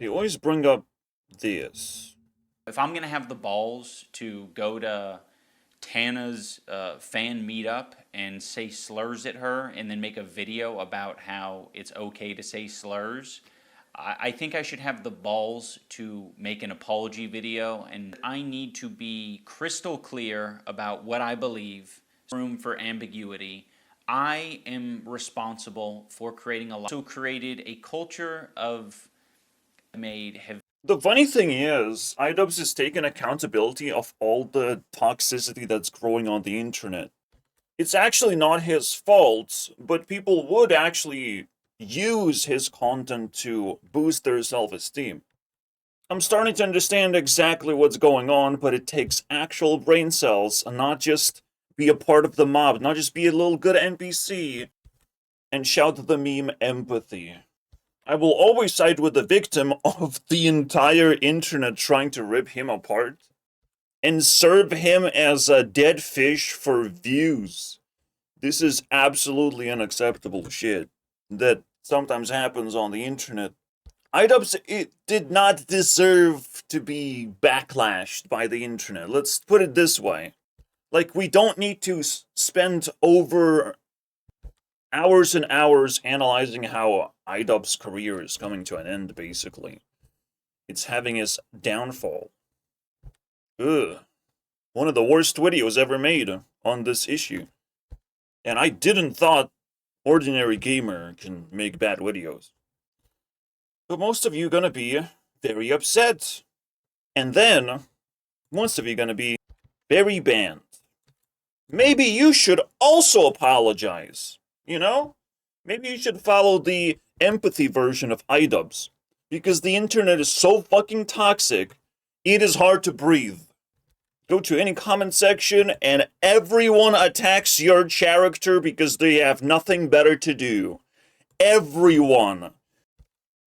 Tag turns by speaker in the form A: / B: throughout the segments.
A: They always bring up this.
B: If I'm gonna have the balls to go to Tana's fan meetup and say slurs at her and then make a video about how it's okay to say slurs, I think I should have the balls to make an apology video, and I need to be crystal clear about what I believe. Room for ambiguity. I am responsible for creating also created a culture of made have
A: The funny thing is, Idubbbz is taking accountability of all the toxicity that's growing on the internet. It's actually not his fault, but people would actually use his content to boost their self-esteem. I'm starting to understand exactly what's going on, but it takes actual brain cells and not just be a part of the mob, not just be a little good NPC and shout the meme empathy. I will always side with the victim of the entire internet trying to rip him apart and serve him as a dead fish for views. This is absolutely unacceptable shit that sometimes happens on the internet. Idubbbz, it did not deserve to be backlashed by the internet. Let's put it this way. Like, we don't need to spend over hours and hours analyzing how Idubbbz's career is coming to an end, basically. It's having its downfall. Ugh. One of the worst videos ever made on this issue. And I didn't thought ordinary gamer can make bad videos. But most of you gonna be very upset. And then, most of you gonna be very banned. Maybe you should also apologize, you know? Maybe you should follow the empathy version of Idubbbz. Because the internet is so fucking toxic, it is hard to breathe. Go to any comment section and everyone attacks your character because they have nothing better to do. Everyone.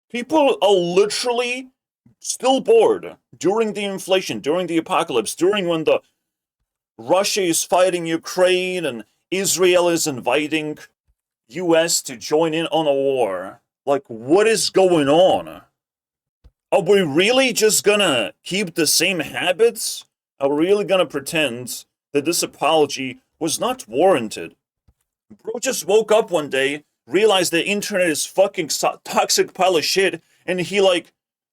A: People are literally still bored during the inflation, during the apocalypse, during when the Russia is fighting Ukraine and Israel is inviting US to join in on a war. Like, what is going on? Are we really just gonna keep the same habits? Are we really gonna pretend that this apology was not warranted? Bro just woke up one day, realized the internet is fucking toxic pile of shit, and he like,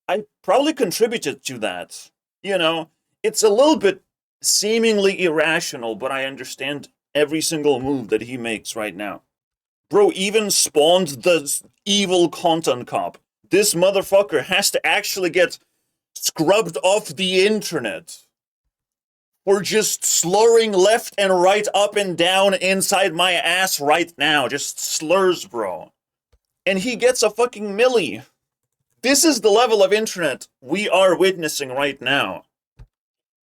A: I probably contributed to that. You know, it's a little bit seemingly irrational, but I understand every single move that he makes right now. Bro even spawned the evil content cop. This motherfucker has to actually get scrubbed off the internet for just slurring left and right, up and down inside my ass right now. Just slurs, bro. And he gets a fucking milli. This is the level of internet we are witnessing right now.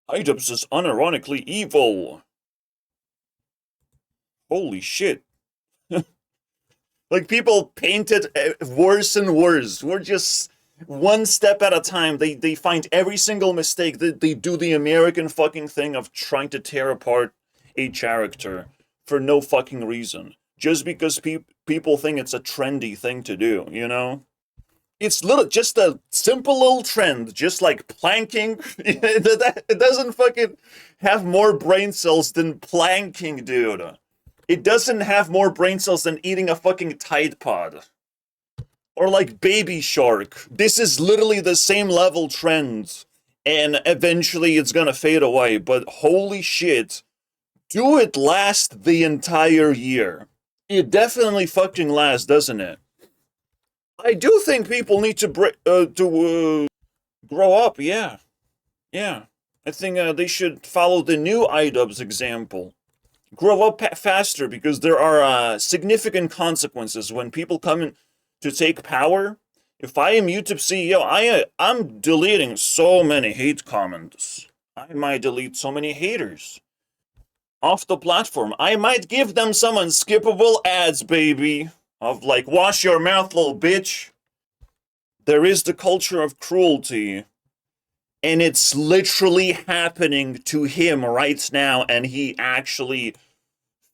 A: Idubbbz is unironically evil. Holy shit. Like, people paint it worse and worse. We're just one step at a time. They find every single mistake. They do the American fucking thing of trying to tear apart a character for no fucking reason. Just because people think it's a trendy thing to do, you know? It's just a simple little trend, just like planking. It doesn't fucking have more brain cells than planking, dude. It doesn't have more brain cells than eating a fucking Tide Pod. Or like Baby Shark. This is literally the same level trend. And eventually it's gonna fade away. But holy shit. Do it last the entire year. It definitely fucking lasts, doesn't it? I do think people need to grow up, yeah. Yeah. I think they should follow the new Idubbbz example. Grow up faster, because there are significant consequences when people come in to take power. If I am YouTube CEO, I'm deleting so many hate comments. I might delete so many haters off the platform. I might give them some unskippable ads, baby, of like, wash your mouth, little bitch. There is the culture of cruelty, and it's literally happening to him right now, and he actually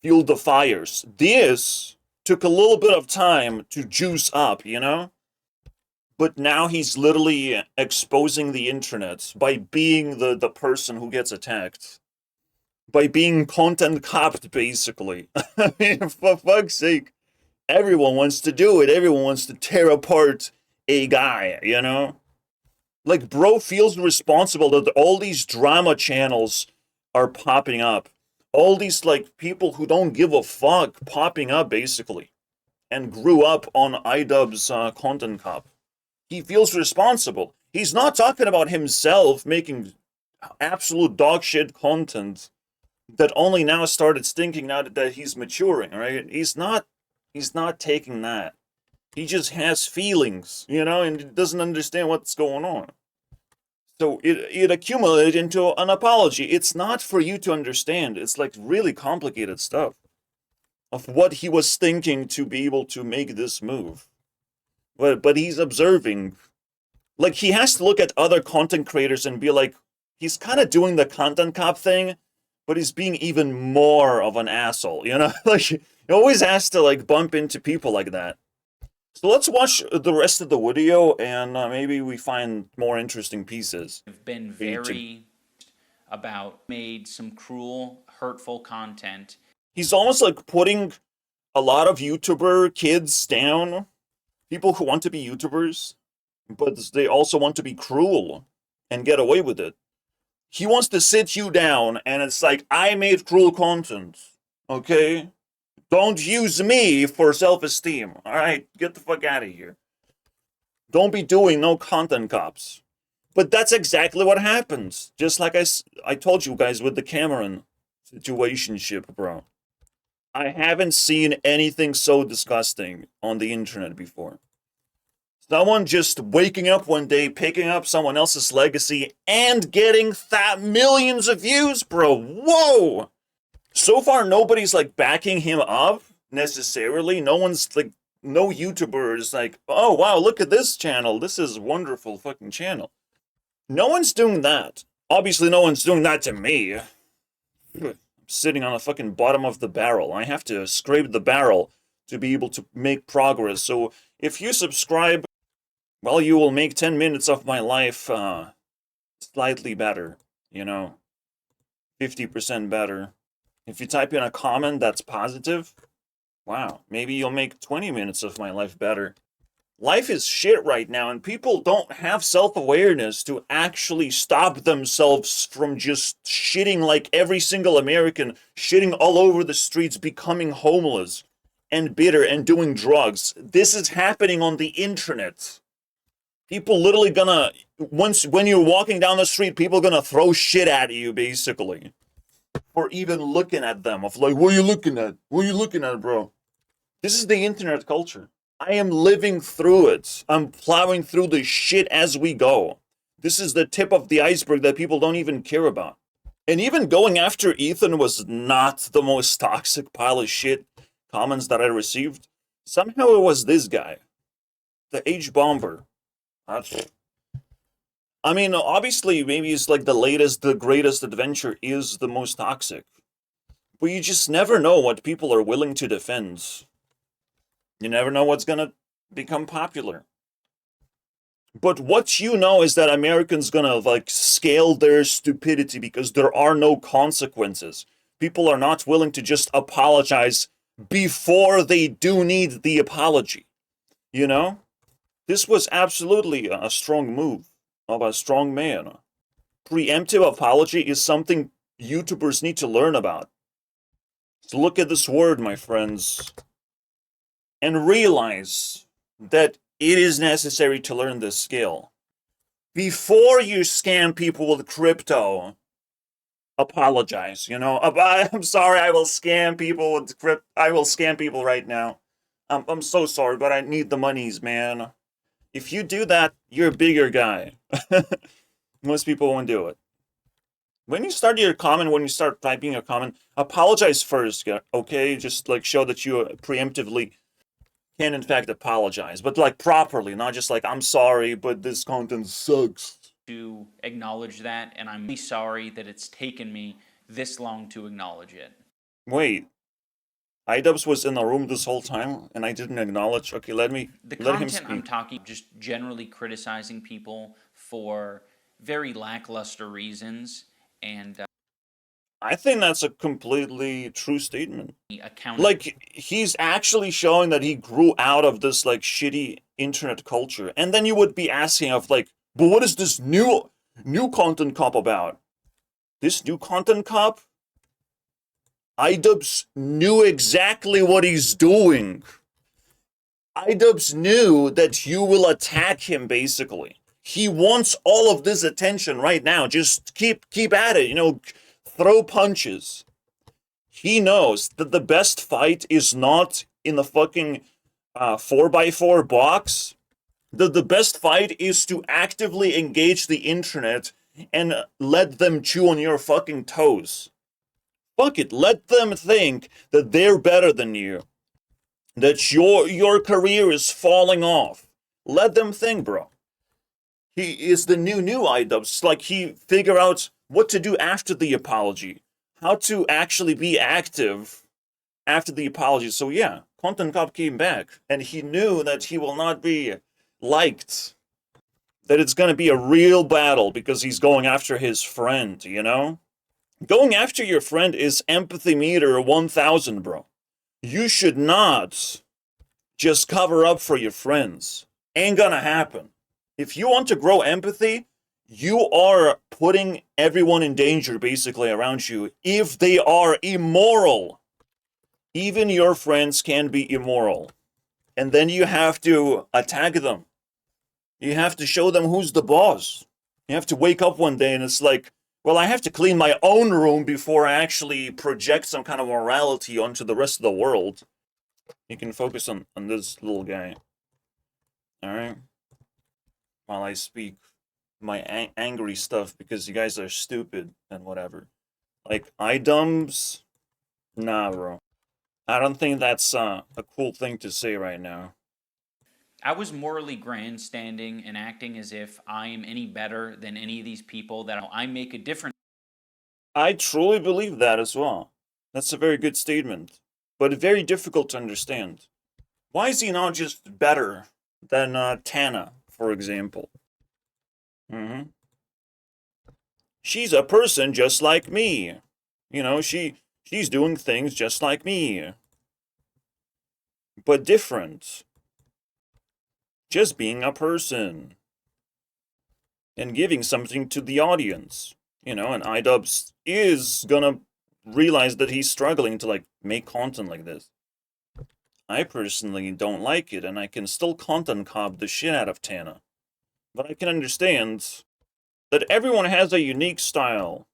A: fueled the fires. This took a little bit of time to juice up, you know? But now he's literally exposing the internet by being the person who gets attacked. By being content copped, basically. I mean, for fuck's sake. Everyone wants to do it. Everyone wants to tear apart a guy, you know? Like, bro feels responsible that all these drama channels are popping up. All these, like, people who don't give a fuck popping up, basically. And grew up on Idubbbz content cop. He feels responsible. He's not talking about himself making absolute dog shit content that only now started stinking now that he's maturing, right? He's not taking that. He just has feelings, you know, and doesn't understand what's going on. So it accumulated into an apology. It's not for you to understand. It's like really complicated stuff of what he was thinking to be able to make this move. But he's observing. Like, he has to look at other content creators and be like, he's kind of doing the content cop thing, but he's being even more of an asshole, you know? Like, he always has to, like, bump into people like that. So let's watch the rest of the video, and maybe we find more interesting pieces.
B: I've been very about made some cruel, hurtful content.
A: He's almost like putting a lot of YouTuber kids down, people who want to be YouTubers, but they also want to be cruel and get away with it. He wants to sit you down, and it's like, I made cruel content, okay? Don't use me for self-esteem, alright? Get the fuck out of here. Don't be doing no content cops. But that's exactly what happens. Just like I told you guys with the Cameron situationship, bro. I haven't seen anything so disgusting on the internet before. Someone just waking up one day, picking up someone else's legacy, and getting millions of views, bro. Whoa! So far, nobody's, like, backing him up, necessarily. No one's, like, no YouTuber is like, oh, wow, look at this channel. This is a wonderful fucking channel. No one's doing that. Obviously, no one's doing that to me. I'm sitting on the fucking bottom of the barrel. I have to scrape the barrel to be able to make progress. So, if you subscribe, well, you will make 10 minutes of my life slightly better, you know, 50% better. If you type in a comment that's positive, wow, maybe you'll make 20 minutes of my life better. Life is shit right now, and people don't have self-awareness to actually stop themselves from just shitting like every single American, shitting all over the streets, becoming homeless and bitter and doing drugs. This is happening on the internet. People literally gonna, when you're walking down the street, people gonna throw shit at you, basically. For even looking at them, of like, what are you looking at? What are you looking at, bro? This is the internet culture. I am living through it. I'm plowing through the shit as we go. This is the tip of the iceberg that people don't even care about. And even going after Ethan was not the most toxic pile of shit comments that I received. Somehow it was this guy. The H-Bomber. I mean, obviously, maybe it's like the greatest adventure is the most toxic. But you just never know what people are willing to defend. You never know what's gonna become popular. But what you know is that Americans gonna, like, scale their stupidity because there are no consequences. People are not willing to just apologize before they do need the apology. You know? This was absolutely a strong move of a strong man. Preemptive apology is something YouTubers need to learn about. So look at this word, my friends, and realize that it is necessary to learn this skill. Before you scam people with crypto, apologize, you know? I'm sorry, I will scam people with crypto. I will scam people right now. I'm so sorry, but I need the monies, man. If you do that, you're a bigger guy. Most people won't do it. When you start your comment, when you start typing a comment, apologize first, okay? Just, like, show that you preemptively can, in fact, apologize. But, like, properly, not just like, I'm sorry, but this content sucks.
B: To acknowledge that, and I'm really sorry that it's taken me this long to acknowledge it.
A: Wait. Idubbbz was in the room this whole time, and I didn't acknowledge. Okay, let him
B: content I'm
A: speak.
B: talking, just generally criticizing people for very lackluster reasons and
A: I think that's a completely true statement.
B: account.
A: Like, he's actually showing that he grew out of this, like, shitty internet culture. And then you would be asking of, like, but what is this new content cop about? This new content cop? Idubbbz knew exactly what he's doing. Idubbbz knew that you will attack him, basically. He wants all of this attention right now. Just keep at it, you know, throw punches. He knows that the best fight is not in the fucking 4x4 box. The best fight is to actively engage the internet and let them chew on your fucking toes. Fuck it, let them think that they're better than you. That your career is falling off. Let them think, bro. He is the new Idubbbz. Like, he figure out what to do after the apology. How to actually be active after the apology. So yeah, Content Cop came back, and he knew that he will not be liked. That it's gonna be a real battle because he's going after his friend, you know? Going after your friend is empathy meter 1000, bro. You should not just cover up for your friends. Ain't gonna happen. If you want to grow empathy, you are putting everyone in danger, basically, around you, if they are immoral. Even your friends can be immoral. And then you have to attack them. You have to show them who's the boss. You have to wake up one day and it's like, well, I have to clean my own room before I actually project some kind of morality onto the rest of the world. You can focus on this little guy. Alright? While I speak my angry stuff because you guys are stupid and whatever. Like, Idubbbz? Nah, bro. I don't think that's a cool thing to say right now.
B: I was morally grandstanding and acting as if I am any better than any of these people, that I make a difference.
A: I truly believe that as well. That's a very good statement, but very difficult to understand. Why is he not just better than Tana, for example? She's a person just like me. You know, she's doing things just like me. But different. Just being a person. And giving something to the audience. You know, and Idubbbz is gonna realize that he's struggling to, like, make content like this. I personally don't like it, and I can still content cop the shit out of Tana. But I can understand that everyone has a unique style.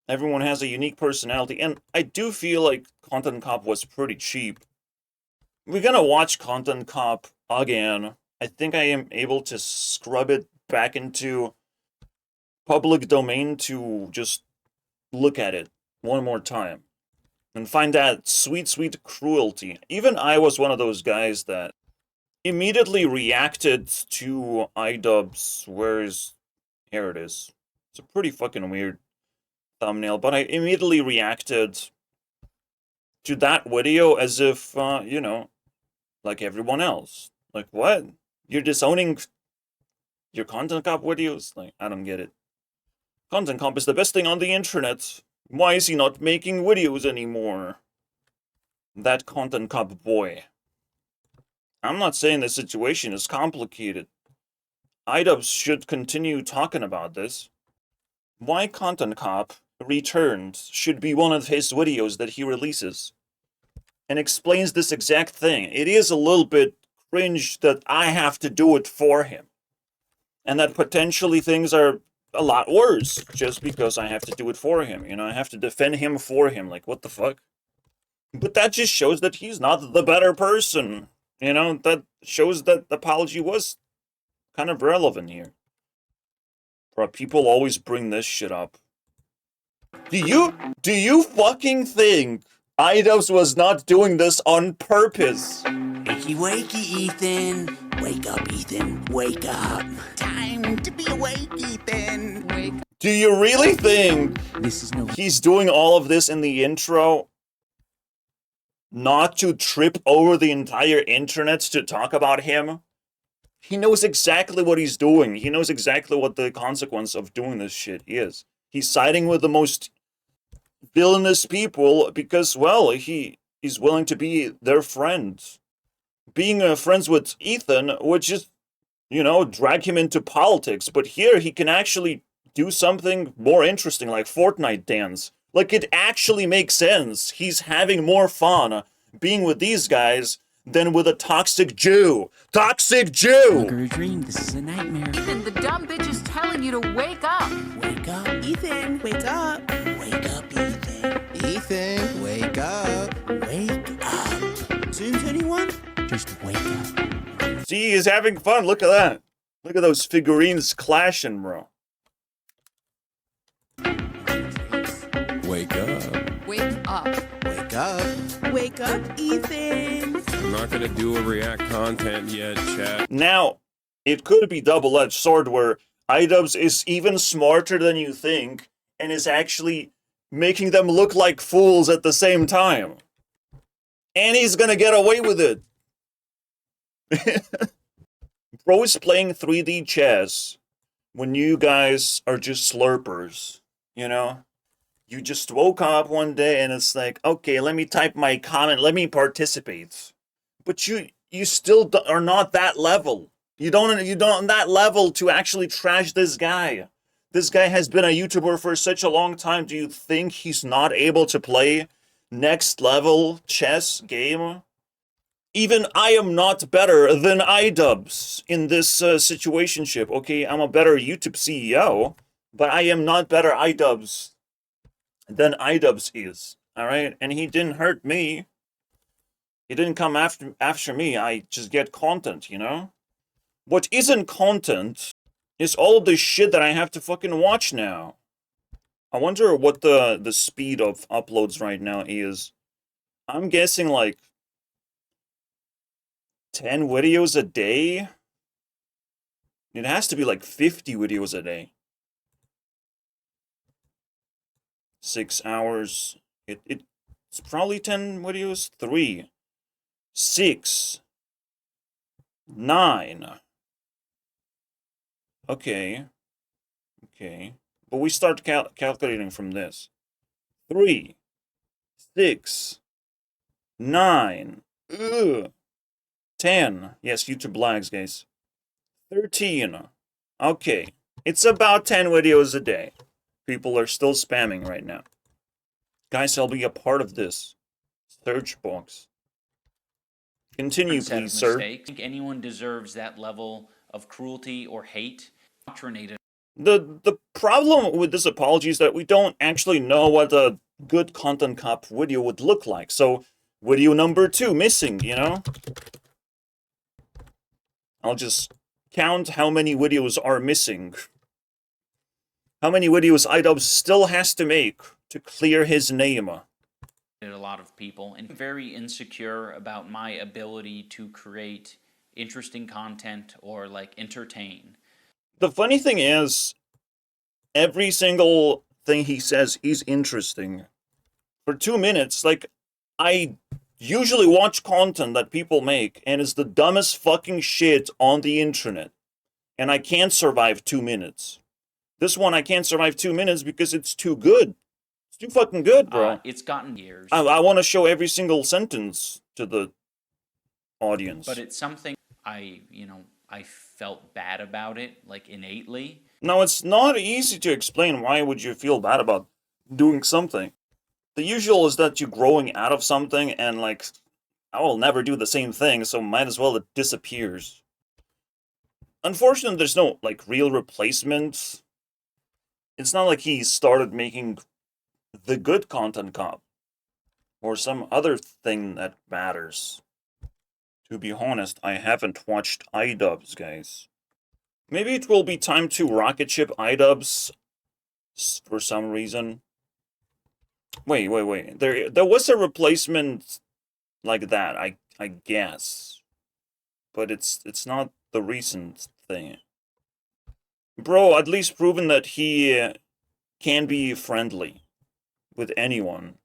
A: Everyone has a unique personality, and I do feel like Content Cop was pretty cheap. We're gonna watch Content Cop again. I think I am able to scrub it back into public domain to just look at it one more time. And find that sweet, sweet cruelty. Even I was one of those guys that immediately reacted to Idubbbz. Here it is. It's a pretty fucking weird thumbnail, but I immediately reacted to that video as if, you know, like everyone else. Like, what? You're disowning your Content Cop videos? Like, I don't get it. Content Cop is the best thing on the internet. Why is he not making videos anymore? That Content Cop boy. I'm not saying the situation is complicated. Idubbbz should continue talking about this. Why Content Cop Returned should be one of his videos that he releases. And explains this exact thing. It is a little bit cringe that I have to do it for him. And that potentially things are a lot worse just because I have to do it for him. You know, I have to defend him for him. Like, what the fuck? But that just shows that he's not the better person. You know, that shows that the apology was kind of relevant here. Bro, people always bring this shit up. Do you fucking think Idubbbz was not doing this on purpose?
C: Wakey, wakey, Ethan. Wake up, Ethan. Wake up. Time to be awake, Ethan. Wake.
A: Do you really think
C: This is no.
A: he's doing all of this in the intro not to trip over the entire internet to talk about him. He knows exactly what he's doing. He knows exactly what the consequence of doing this shit is. He's siding with the most villainous people because, well, he is willing to be their friend. Being friends with Ethan would just, drag him into politics. But here he can actually do something more interesting, like Fortnite dance. Like, it actually makes sense. He's having more fun being with these guys than with a toxic Jew. Toxic Jew!
C: Sugar dream, this is a nightmare.
D: Ethan, the dumb bitch is telling you to wake up.
C: Wake up, Ethan, wake up. Wake up, Ethan.
E: Ethan, wake up.
C: Wake up. Since anyone? Just wake up.
A: See, he's having fun. Look at that. Look at those figurines clashing, bro.
E: Wake up.
D: Wake up.
E: Wake up.
C: Wake up, Ethan.
F: I'm not gonna do a react content yet, chat.
A: Now, it could be double-edged sword where Idubbbz is even smarter than you think and is actually making them look like fools at the same time. And he's gonna get away with it. Bro is playing 3D chess when you guys are just slurpers, You just woke up one day and it's like, okay, let me type my comment, let me participate. But you still are not that level. You don't on that level to actually trash this guy. This guy has been a YouTuber for such a long time. Do you think he's not able to play next level chess game? Even I am not better than Idubbbz in this situationship. Okay, I'm a better YouTube CEO, but I am not better Idubbbz than Idubbbz is. All right, and he didn't hurt me. He didn't come after me. I just get content, What isn't content is all the shit that I have to fucking watch now. I wonder what the speed of uploads right now is. I'm guessing like 10 videos a day? It has to be like 50 videos a day. 6 hours. It's probably 10 videos. 3, 6, 9. Okay. But we start calculating from this. 3, 6, 9. Ugh. 10. Yes, YouTube lags, guys. 13. Okay. It's about 10 videos a day. People are still spamming right now. Guys, I'll be a part of this search box. Continue,
B: set of
A: please, sir.
B: mistakes. I think anyone deserves that level of cruelty or hate. Indoctrinated.
A: The problem with this apology is that we don't actually know what a good content cop video would look like. So, video number 2 missing, I'll just count how many videos are missing. How many videos Idubbbz still has to make to clear his name.
B: A lot of people, and very insecure about my ability to create interesting content or like entertain.
A: The funny thing is, every single thing he says is interesting. For 2 minutes, like, I usually watch content that people make, and it's the dumbest fucking shit on the internet. And I can't survive 2 minutes. This one, I can't survive 2 minutes because it's too good. It's too fucking good, bro.
B: It's gotten years.
A: I want to show every single sentence to the audience.
B: But it's something I felt bad about it, like innately.
A: Now, it's not easy to explain why would you feel bad about doing something. The usual is that you're growing out of something and like, I will never do the same thing, so might as well it disappears. Unfortunately, there's no like real replacement. It's not like he started making the good content cop or some other thing that matters. To be honest, I haven't watched Idubbbz, guys. Maybe it will be time to rocket ship Idubbbz for some reason. Wait. There was a replacement like that, I guess. But it's not the recent thing. Bro, at least proven that he can be friendly with anyone.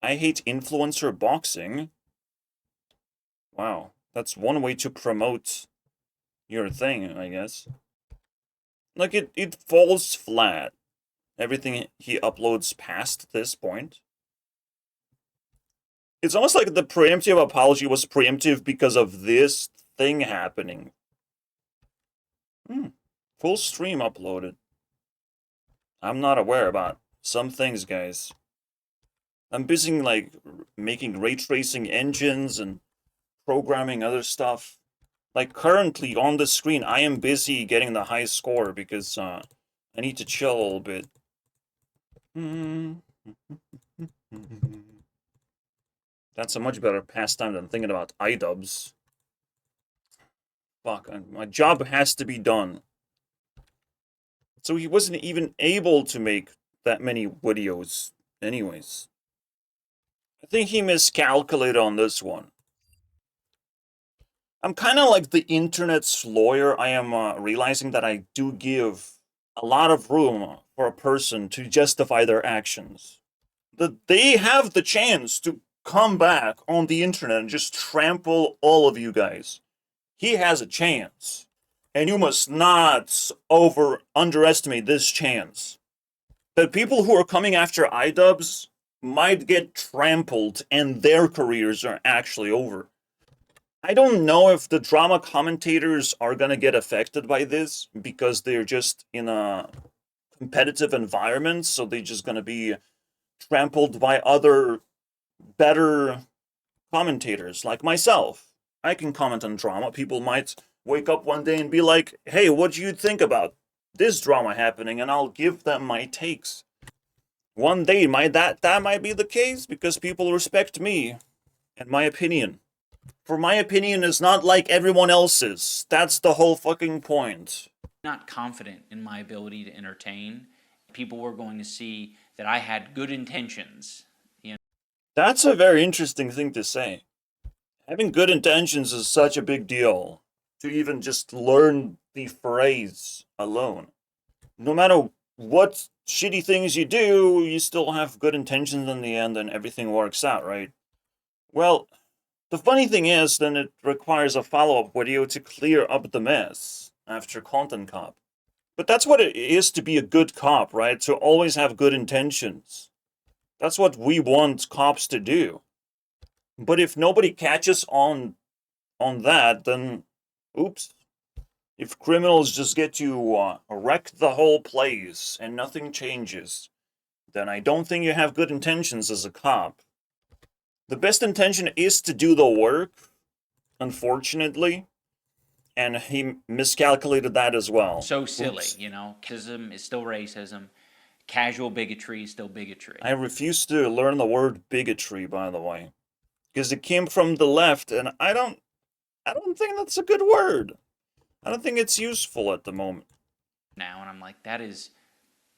A: I hate influencer boxing. Wow, that's one way to promote your thing, I guess. Like, it falls flat. Everything he uploads past this point. It's almost like the preemptive apology was preemptive because of this thing happening. Full stream uploaded. I'm not aware about some things, guys. I'm busy, like, making ray tracing engines and programming other stuff. Like, currently on the screen, I am busy getting the high score because I need to chill a little bit. That's a much better pastime than thinking about Idubbbz. Fuck, my job has to be done. So he wasn't even able to make that many videos anyways. I think he miscalculated on this one. I'm kind of like the internet's lawyer. I am realizing that I do give a lot of room for a person to justify their actions. That they have the chance to come back on the internet and just trample all of you guys. He has a chance. And you must not underestimate this chance. That people who are coming after Idubbbz might get trampled and their careers are actually over. I don't know if the drama commentators are gonna get affected by this because they're just in a competitive environment, so they're just gonna be trampled by other better commentators like myself. I can comment on drama. People might wake up one day and be like, hey, what do you think about this drama happening? And I'll give them my takes. One day that might be the case because people respect me and my opinion. For my opinion is not like everyone else's. That's the whole fucking point.
B: Not confident in my ability to entertain. People were going to see that I had good intentions.
A: That's a very interesting thing to say. Having good intentions is such a big deal. To even just learn the phrase alone. No matter what shitty things you do, you still have good intentions in the end and everything works out, right? Well, the funny thing is, then it requires a follow-up video to clear up the mess after Content Cop. But that's what it is to be a good cop, right? To always have good intentions. That's what we want cops to do. But if nobody catches on that, then oops. If criminals just get to wreck the whole place and nothing changes, then I don't think you have good intentions as a cop. The best intention is to do the work, unfortunately, and he miscalculated that as well.
B: So silly,
A: Oops.
B: you know. Racism is still racism. Casual bigotry is still bigotry.
A: I refuse to learn the word bigotry, by the way, because it came from the left, and I don't think that's a good word. I don't think it's useful at the moment.
B: Now, and I'm like, that is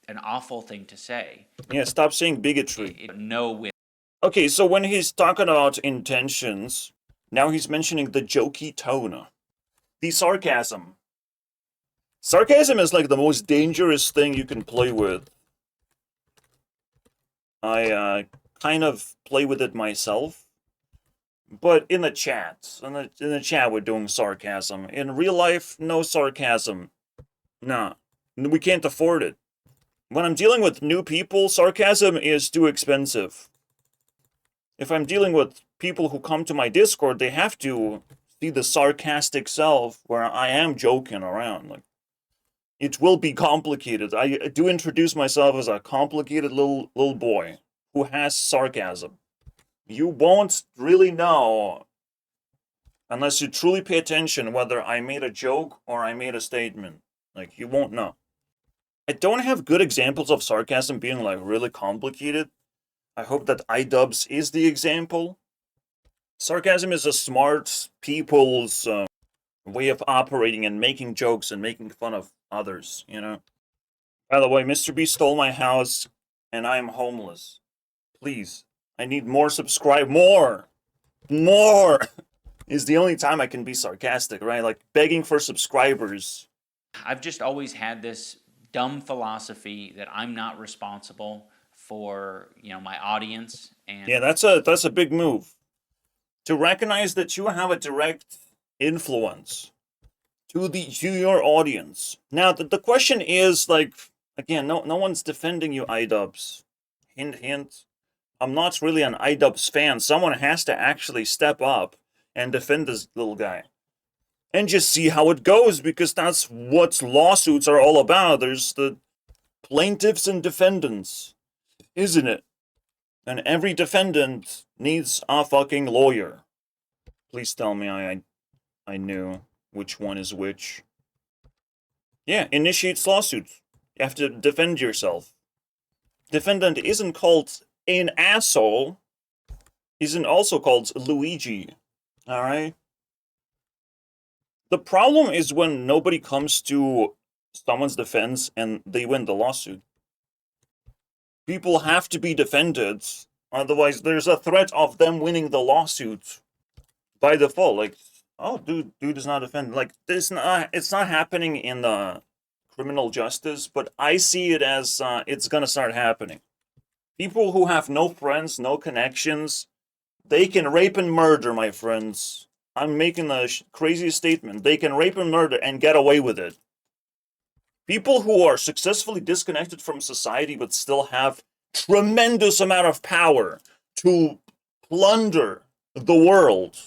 B: an awful thing to say.
A: Yeah, stop saying bigotry.
B: No.
A: Okay, so when he's talking about intentions, now he's mentioning the jokey tone. The sarcasm. Sarcasm is like the most dangerous thing you can play with. I kind of play with it myself. But in the chat, in the chat we're doing sarcasm. In real life, no sarcasm. Nah, we can't afford it. When I'm dealing with new people, sarcasm is too expensive. If I'm dealing with people who come to my Discord, they have to see the sarcastic self where I am joking around. Like, it will be complicated. I do introduce myself as a complicated little boy who has sarcasm. You won't really know unless you truly pay attention whether I made a joke or I made a statement. Like, you won't know. I don't have good examples of sarcasm being, like, really complicated. I hope that Idubbbz is the example. Sarcasm is a smart people's way of operating and making jokes and making fun of others, you know? By the way, Mr. B stole my house and I am homeless. Please. I need more more is the only time I can be sarcastic, right? Like begging for subscribers.
B: I've just always had this dumb philosophy that I'm not responsible for, you know, my audience. And
A: Yeah, that's a big move. To recognize that you have a direct influence to your audience. Now, the question is, like, again, no one's defending you, Idubbbz. Hint, hint. I'm not really an Idubbbz fan. Someone has to actually step up and defend this little guy. And just see how it goes, because that's what lawsuits are all about. There's the plaintiffs and defendants, isn't it? And every defendant needs a fucking lawyer. Please tell me I knew which one is which. Yeah, initiates lawsuits. You have to defend yourself. Defendant isn't called an asshole. Isn't also called Luigi. Alright? The problem is when nobody comes to someone's defense and they win the lawsuit. People have to be defended, otherwise there's a threat of them winning the lawsuit by default. Like, oh, dude is not defended. Like, it's not happening in the criminal justice, but I see it as it's gonna start happening. People who have no friends, no connections, they can rape and murder, my friends. I'm making the craziest statement. They can rape and murder and get away with it. People who are successfully disconnected from society but still have tremendous amount of power to plunder the world,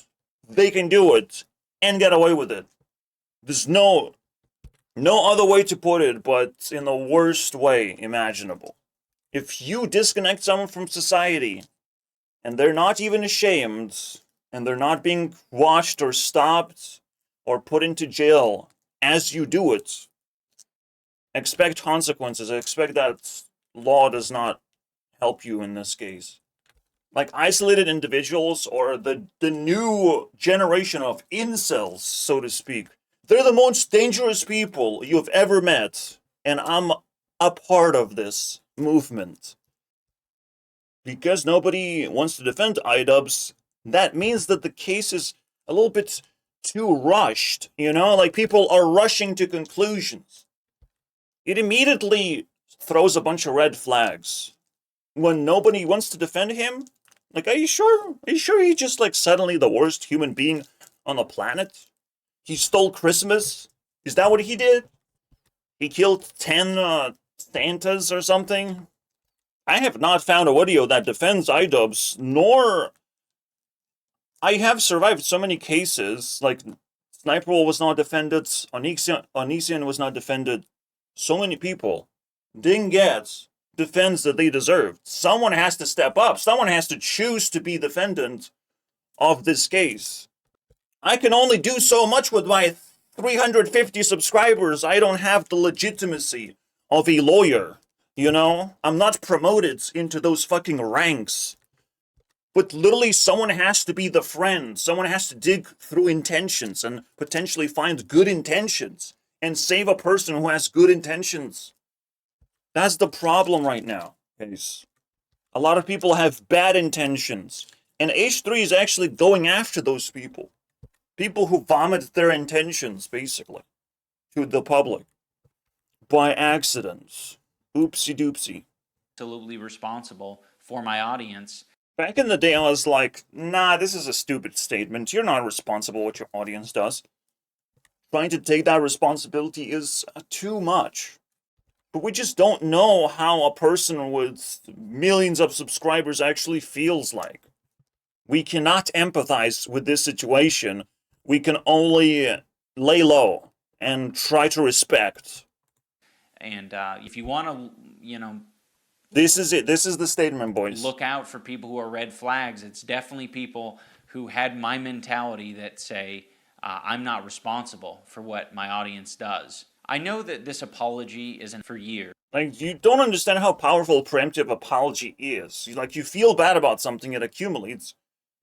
A: they can do it and get away with it. There's no other way to put it but in the worst way imaginable. If you disconnect someone from society and they're not even ashamed, and they're not being watched or stopped or put into jail as you do it, expect consequences. Expect that law does not help you in this case. Like isolated individuals or the new generation of incels, so to speak. They're the most dangerous people you've ever met. And I'm a part of this movement. Because nobody wants to defend Idubbbz, that means that the case is a little bit too rushed, you know? Like, people are rushing to conclusions. It immediately throws a bunch of red flags. When nobody wants to defend him, like, are you sure? Are you sure he's just, like, suddenly the worst human being on the planet? He stole Christmas? Is that what he did? He killed 10 Santas or something? I have not found a video that defends Idubbbz, nor... I have survived so many cases, like Sniper was not defended, Onision was not defended. So many people didn't get defense that they deserved. Someone has to step up. Someone has to choose to be defendant of this case. I can only do so much with my 350 subscribers. I don't have the legitimacy of a lawyer, you know? I'm not promoted into those fucking ranks. But literally, someone has to be the friend. Someone has to dig through intentions and potentially find good intentions and save a person who has good intentions. That's the problem right now, guys. A lot of people have bad intentions. And H3 is actually going after those people. People who vomit their intentions, basically, to the public. By accident. Oopsie doopsie.
B: absolutely responsible for my audience.
A: Back in the day, I was like, nah, this is a stupid statement. You're not responsible what your audience does. Trying to take that responsibility is too much. But we just don't know how a person with millions of subscribers actually feels like. We cannot empathize with this situation. We can only lay low and try to respect.
B: And if you want to, you know,
A: This is it. This is the statement, boys.
B: look out for people who are red flags, it's definitely people who had my mentality that say, I'm not responsible for what my audience does. I know that this apology isn't for years.
A: Like, you don't understand how powerful a preemptive apology is. Like, you feel bad about something, it accumulates.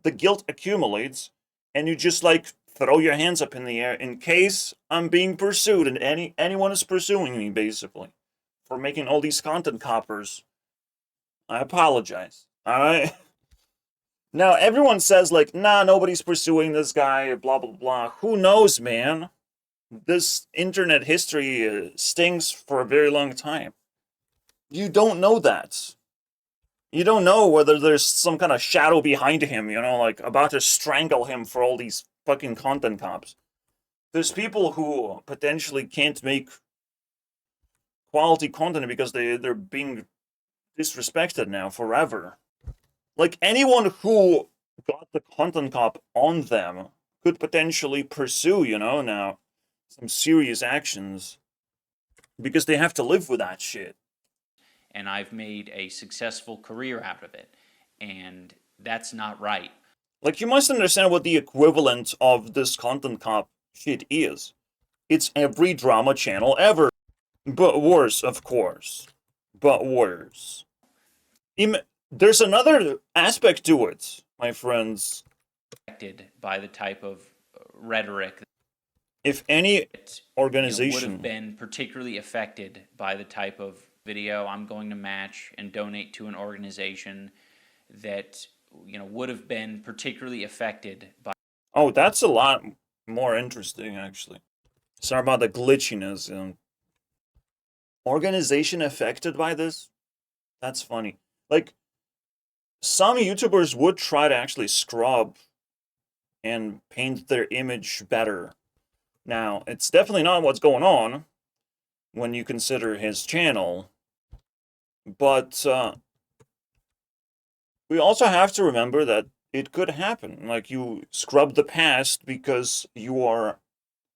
A: The guilt accumulates, and you just, like, throw your hands up in the air in case I'm being pursued, and anyone is pursuing me, basically, for making all these content coppers. I apologize, alright? Now, everyone says, like, nah, nobody's pursuing this guy, blah, blah, blah. Who knows, man? This internet history stings for a very long time. You don't know that. You don't know whether there's some kind of shadow behind him, you know, like about to strangle him for all these fucking content cops. There's people who potentially can't make quality content because they're being disrespected now forever. Like, anyone who got the content cop on them could potentially pursue, you know, now some serious actions because they have to live with that shit.
B: And I've made a successful career out of it. And that's not right.
A: Like, you must understand what the equivalent of this content cop shit is. It's every drama channel ever. But worse, of course. But worse. There's another aspect to it, my friends.
B: Affected by the type of rhetoric
A: If any
B: that
A: organization
B: would have been particularly affected by the type of video I'm going to match and donate to an organization that would have been particularly affected by.
A: Oh, that's a lot more interesting, actually. Sorry about the glitchiness. Organization affected by this? That's funny. Like, some YouTubers would try to actually scrub and paint their image better. Now, it's definitely not what's going on when you consider his channel. But we also have to remember that it could happen. Like, you scrub the past because you are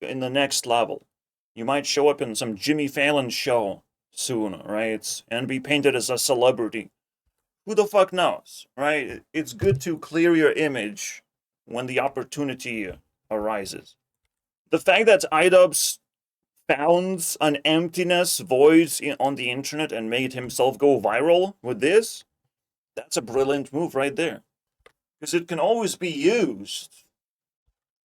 A: in the next level. You might show up in some Jimmy Fallon show soon, right? And be painted as a celebrity. Who the fuck knows, right? It's good to clear your image when the opportunity arises. The fact that Idubbbz found an emptiness, void on the internet and made himself go viral with this, that's a brilliant move right there. Because it can always be used.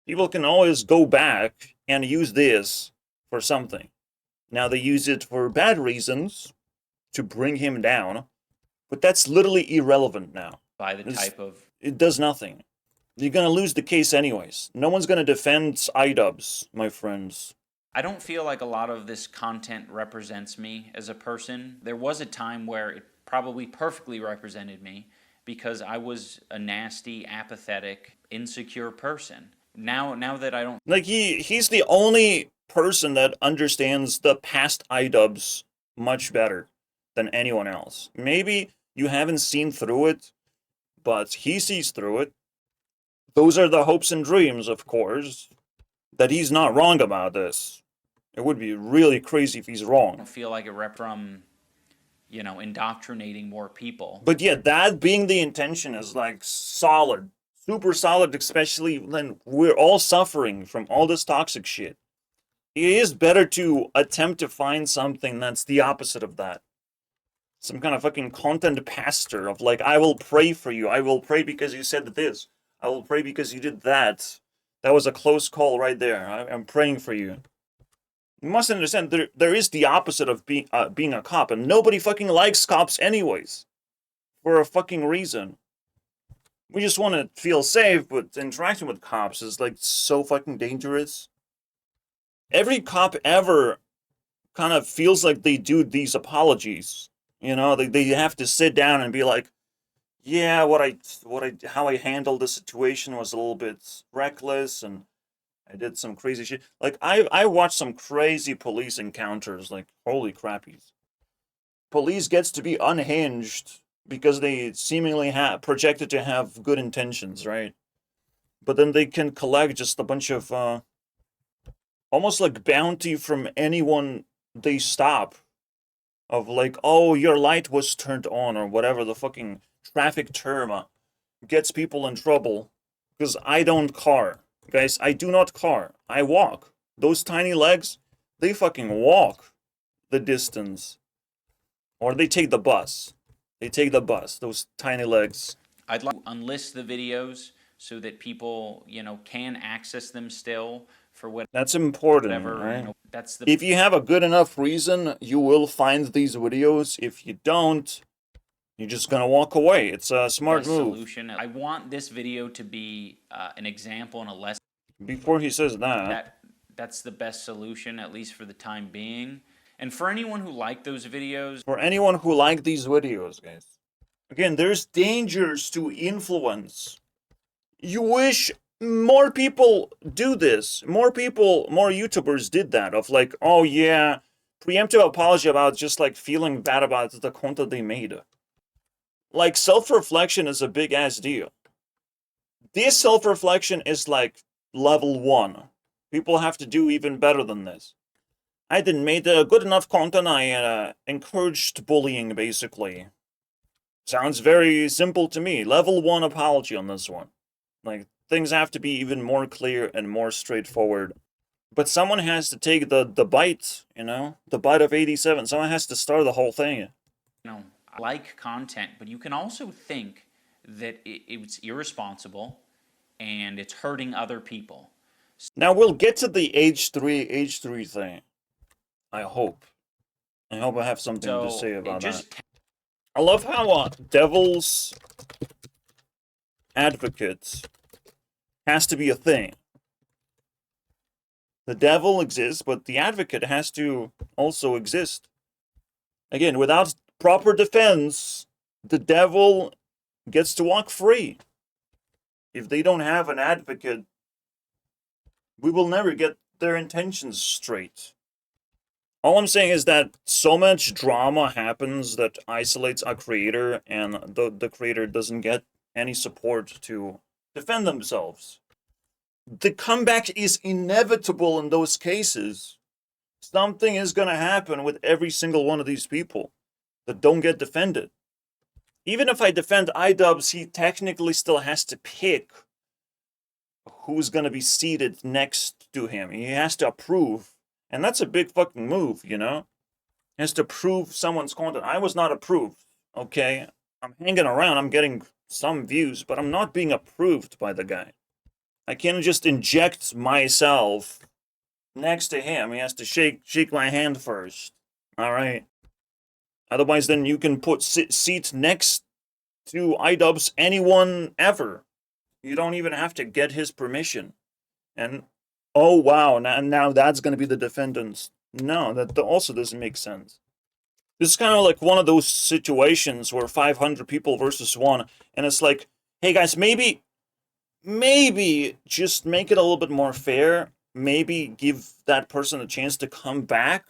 A: People can always go back and use this for something. Now they use it for bad reasons, to bring him down, but that's literally irrelevant now.
B: By the type of.
A: It does nothing. You're gonna lose the case anyways. No one's gonna defend Idubbbz, my friends.
B: I don't feel like a lot of this content represents me as a person. There was a time where it probably perfectly represented me because I was a nasty, apathetic, insecure person. Now that I don't.
A: Like, he's the only person that understands the past Idubbbz much better than anyone else. Maybe you haven't seen through it, but he sees through it. Those are the hopes and dreams, of course, that he's not wrong about this. It would be really crazy if he's wrong.
B: I don't feel like it from, indoctrinating more people.
A: But yeah, that being the intention is like solid. Super solid, especially when we're all suffering from all this toxic shit. It is better to attempt to find something that's the opposite of that. Some kind of fucking content pastor of like, I will pray for you. I will pray because you said this. I will pray because you did that. That was a close call right there. I'm praying for you. You must understand, there is the opposite of being a cop, and nobody fucking likes cops anyways. For a fucking reason. We just want to feel safe, but interacting with cops is like so fucking dangerous. Every cop ever kind of feels like they do these apologies. You know, they have to sit down and be like, yeah, how I handled the situation was a little bit reckless, and I did some crazy shit. Like, I watched some crazy police encounters, like, holy crappies. Police gets to be unhinged because they seemingly projected to have good intentions, right? But then they can collect just a bunch of, almost like bounty from anyone they stop. Of like, oh, your light was turned on, or whatever the fucking traffic term gets people in trouble. Because I don't car. Guys, I do not car. I walk. Those tiny legs, they fucking walk the distance. Or they take the bus. They take the bus, those tiny legs.
B: I'd like to unlist the videos so that people, can access them still for whatever.
A: That's important, right?
B: That's
A: if you have a good enough reason, you will find these videos. If you don't, you're just gonna walk away. It's a smart move.
B: Solution. I want this video to be an example and a lesson.
A: Before he says
B: that's the best solution, at least for the time being. And for anyone who liked those videos,
A: for anyone who liked these videos, guys, Again, there's dangers to influence. You wish more people do this. More YouTubers did that, of like, oh yeah, preemptive apology about just like feeling bad about the content they made. Like, self-reflection is a big ass deal. This self-reflection is like level 1. People have to do even better than this. I didn't make good enough content. I encouraged bullying, basically. Sounds very simple to me. Level 1 apology on this one. Like, things have to be even more clear and more straightforward. But someone has to take the bite, you know? The bite of 87. Someone has to start the whole thing.
B: You know, I like content, but you can also think that it's irresponsible and it's hurting other people.
A: Now we'll get to the H3 thing. I hope. I have something to say about that. I love how Devil's Advocate has to be a thing. The devil exists, but the advocate has to also exist. Again, without proper defense, the devil gets to walk free. If they don't have an advocate, we will never get their intentions straight. All I'm saying is that so much drama happens that isolates a creator, and the creator doesn't get any support to defend themselves. The comeback is inevitable in those cases. Something is going to happen with every single one of these people that don't get defended. Even if I defend Idubbbz, he technically still has to pick who's going to be seated next to him. He has to approve. And that's a big fucking move, you know? He has to approve someone's content. I was not approved, okay? I'm hanging around, I'm getting some views, but I'm not being approved by the guy. I can't just inject myself next to him. He has to shake my hand first, alright? Otherwise, then you can put seat next to Idubbbz anyone ever. You don't even have to get his permission. And, oh wow, now that's going to be the defendants. No, that also doesn't make sense. This is kind of like one of those situations where 500 people versus 1, and it's like, hey guys, maybe just make it a little bit more fair. Maybe give that person a chance to come back.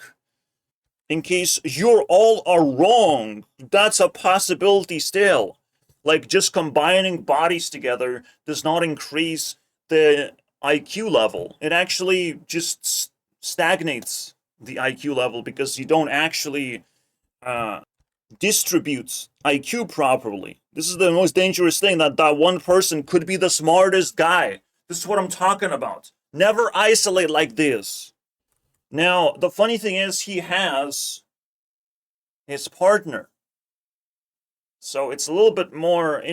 A: In case you're all are wrong, that's a possibility still. Like, just combining bodies together does not increase the IQ level. It actually just stagnates the IQ level because you don't actually distribute IQ properly. This is the most dangerous thing, that one person could be the smartest guy. This is what I'm talking about. Never isolate like this. Now, the funny thing is, he has his partner. So it's a little bit more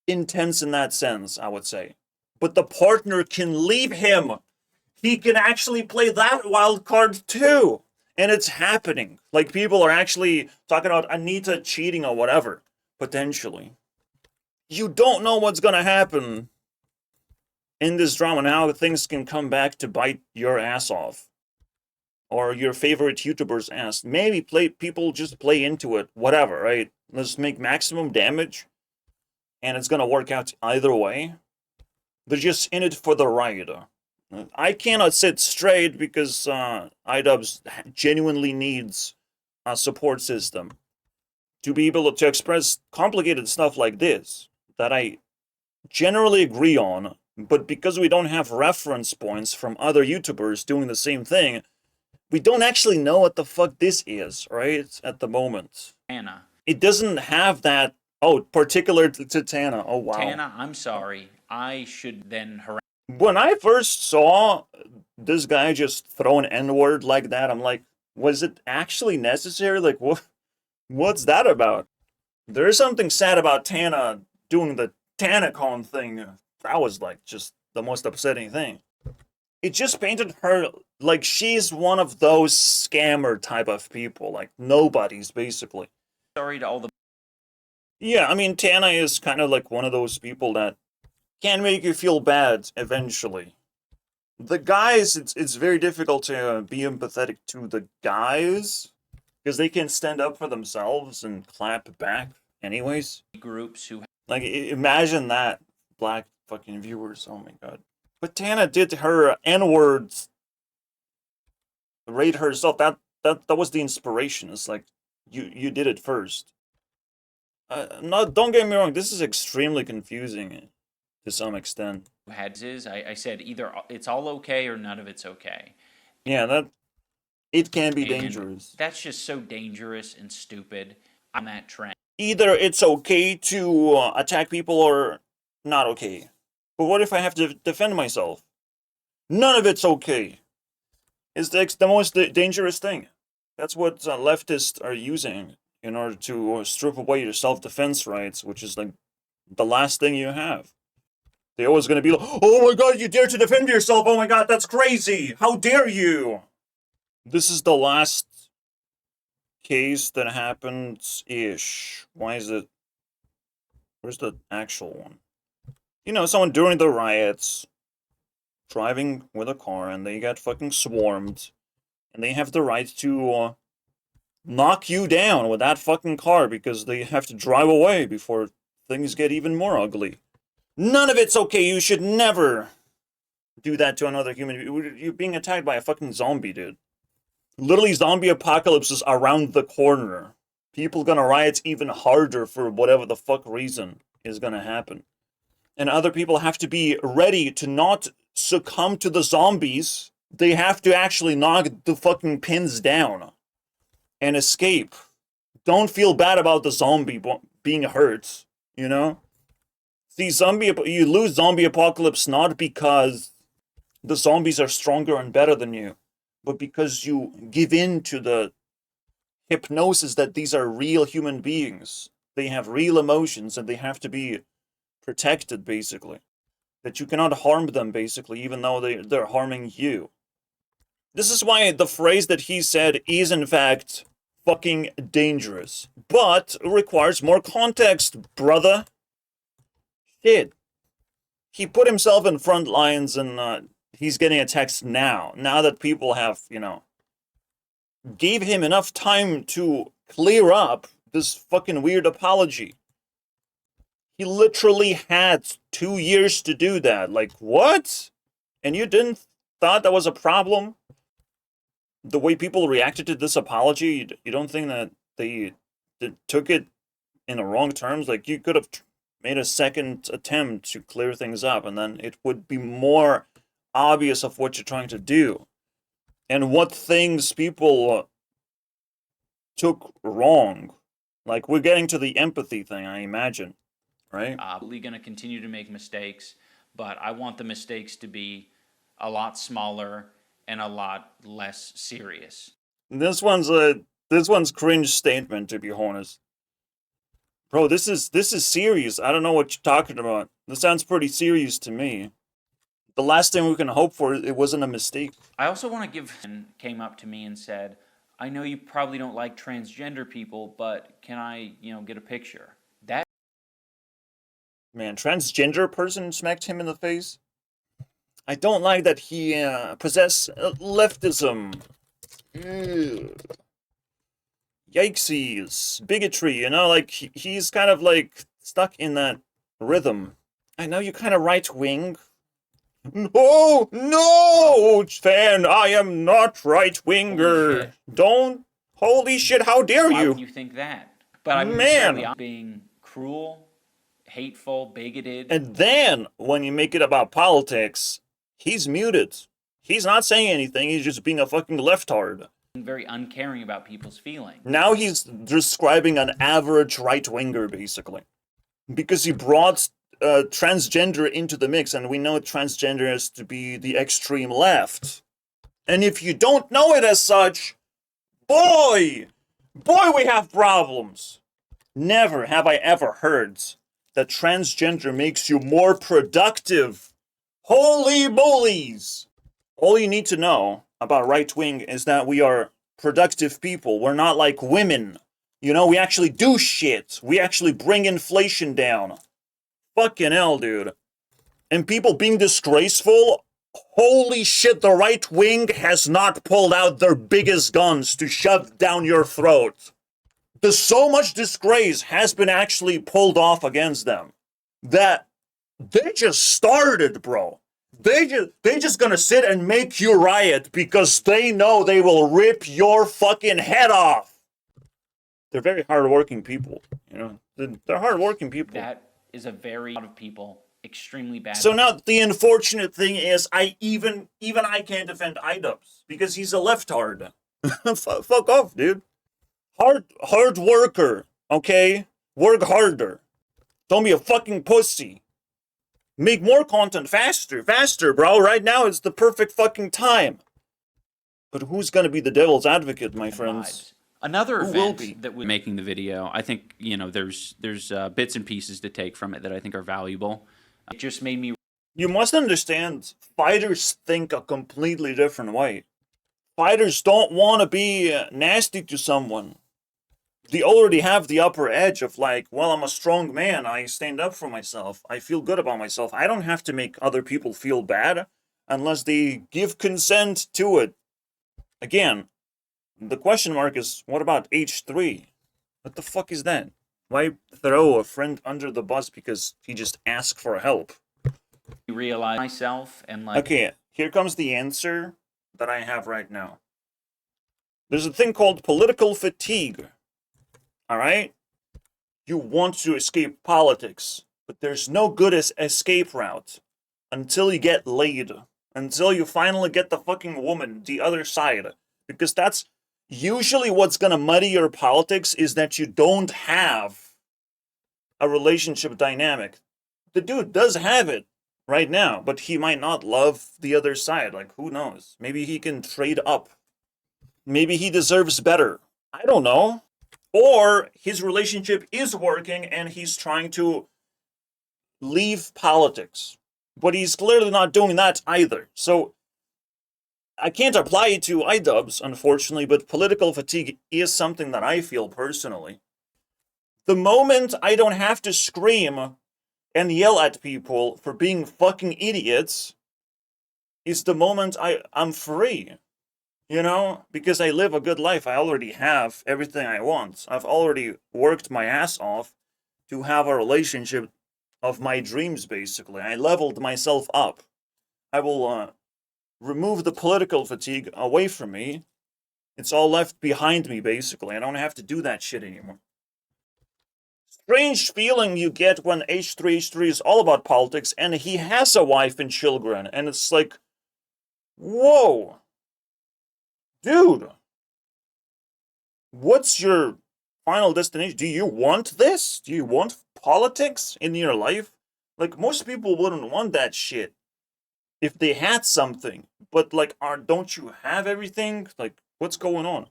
A: intense in that sense, I would say. But the partner can leave him. He can actually play that wild card too. And it's happening. Like, people are actually talking about Anita cheating or whatever. Potentially. You don't know what's gonna happen in this drama. Now things can come back to bite your ass off. Or your favorite YouTuber's ass. Maybe people just play into it. Whatever, right? Let's make maximum damage. And it's gonna work out either way. They're just in it for the ride. I cannot sit straight because Idubbbz genuinely needs a support system to be able to express complicated stuff like this that I generally agree on, but because we don't have reference points from other YouTubers doing the same thing, we don't actually know what the fuck this is, right? At the moment.
B: Tana.
A: It doesn't have that, particular to Tana. Oh, wow.
B: Tana, I'm sorry. I should then harass.
A: When I first saw this guy just throw an N-word like that, I'm like, was it actually necessary? Like, what's that about? There's something sad about Tana doing the TanaCon thing. That was like just the most upsetting thing. It just painted her like she's one of those scammer type of people, like nobodies basically.
B: Sorry to all the.
A: Yeah, I mean, Tana is kind of like one of those people that can make you feel bad eventually. The guys, it's very difficult to be empathetic to the guys because they can stand up for themselves and clap back. anyways.
B: Groups who
A: Like, imagine that, black fucking viewers. Oh my god. But Tana did her N-words, rate herself. That was the inspiration. It's like, you did it first. No, don't get me wrong. This is extremely confusing to some extent.
B: had is I said either it's all okay or none of it's okay.
A: Yeah, it can be
B: And
A: dangerous.
B: that's just so dangerous and stupid on that trend.
A: Either it's okay to attack people or not okay. But what if I have to defend myself? None of it's okay. It's the most dangerous thing. That's what leftists are using in order to strip away your self-defense rights, which is like the last thing you have. They're always going to be like, oh my god, you dare to defend yourself! Oh my god, that's crazy! How dare you! This is the last case that happened-ish. Why is it... Where's the actual one? You know, someone during the riots, driving with a car, and they got fucking swarmed, and they have the right to knock you down with that fucking car because they have to drive away before things get even more ugly. None of it's okay. You should never do that to another human. You're being attacked by a fucking zombie, dude. Literally, zombie apocalypse is around the corner. People gonna riot even harder for whatever the fuck reason is gonna happen. And other people have to be ready to not succumb to the zombies. They have to actually knock the fucking pins down and escape. Don't feel bad about the zombie being hurt, you know? See, you lose zombie apocalypse not because the zombies are stronger and better than you, but because you give in to the hypnosis that these are real human beings. They have real emotions and they have to be protected, basically. That you cannot harm them, basically, even though they're harming you. This is why the phrase that he said is, in fact, fucking dangerous. But requires more context, brother. Shit. He put himself in front lines and he's getting attacked now. Now that people have, you know, gave him enough time to clear up this fucking weird apology. He literally had 2 years to do that. Like, what? And you didn't thought that was a problem? The way people reacted to this apology, you don't think that they took it in the wrong terms? Like, you could have made a second attempt to clear things up, and then it would be more obvious of what you're trying to do. And what things people took wrong. Like, we're getting to the empathy thing, I imagine. Right?
B: Probably going to continue to make mistakes, but I want the mistakes to be a lot smaller and a lot less serious.
A: This one's cringe statement, to be honest. Bro, this is serious. I don't know what you're talking about. This sounds pretty serious to me. The last thing we can hope for, it wasn't a mistake.
B: I also want to give... came up to me and said, I know you probably don't like transgender people, but can I, get a picture? That...
A: Man, transgender person smacked him in the face? I don't like that he possess leftism. Ugh. Yikesies. Bigotry, you know, like, he's kind of, like, stuck in that rhythm. I know you're kind of right-wing. No, fan, I am not right-winger. Don't, holy shit, how dare you?
B: Why would you think that? But I'm being cruel, hateful, bigoted.
A: And then, when you make it about politics, he's muted. He's not saying anything, he's just being a fucking leftard.
B: Very uncaring about people's feelings.
A: Now he's describing an average right-winger, basically. Because he brought transgender into the mix, and we know transgender is to be the extreme left. And if you don't know it as such, boy, we have problems. Never have I ever heard that transgender makes you more productive. Holy molies! All you need to know about right-wing is that we are productive people. We're not like women. You know, we actually do shit. We actually bring inflation down. Fucking hell, dude. And people being disgraceful, holy shit, the right wing has not pulled out their biggest guns to shove down your throat. so much disgrace has been actually pulled off against them that they just started, bro. They just gonna sit and make you riot because they know they will rip your fucking head off. They're very hardworking people, you know. They're hardworking people.
B: That is a very lot of people extremely bad.
A: So now the unfortunate thing is, even I can't defend Idubbbz because he's a leftard. Fuck off, dude. Hard worker, okay? Work harder. Don't be a fucking pussy. Make more content faster, bro. Right now it's the perfect fucking time. But who's gonna be the devil's advocate, my friends?
B: Another
A: Who will
B: event
A: be?
B: that we're making the video, I think, you know, there's bits and pieces to take from it that I think are valuable. It just made me.
A: You must understand, fighters think a completely different way. Fighters don't want to be nasty to someone. They already have the upper edge of like, well, I'm a strong man. I stand up for myself. I feel good about myself. I don't have to make other people feel bad unless they give consent to it. Again, the question mark is, what about H3? What the fuck is that? Why throw a friend under the bus because he just asked for help?
B: Realize myself and like.
A: Okay, here comes the answer that I have right now. There's a thing called political fatigue. Alright? You want to escape politics, but there's no good escape route until you get laid. Until you finally get the fucking woman, the other side. Because that's usually what's gonna muddy your politics, is that you don't have a relationship dynamic. The dude does have it right now, but he might not love the other side. Like, who knows? Maybe he can trade up. Maybe he deserves better. I don't know. Or his relationship is working and he's trying to leave politics. But he's clearly not doing that either. So I can't apply it to Idubbbz, unfortunately, but political fatigue is something that I feel personally. The moment I don't have to scream and yell at people for being fucking idiots is the moment I'm free. You know, because I live a good life. I already have everything I want. I've already worked my ass off to have a relationship of my dreams, basically. I leveled myself up. I will remove the political fatigue away from me. It's all left behind me, basically. I don't have to do that shit anymore. Strange feeling you get when H3 is all about politics and he has a wife and children. And it's like, whoa. Dude, what's your final destination? Do you want this? Do you want politics in your life? Like, most people wouldn't want that shit if they had something. But, like, don't you have everything? Like, what's going on?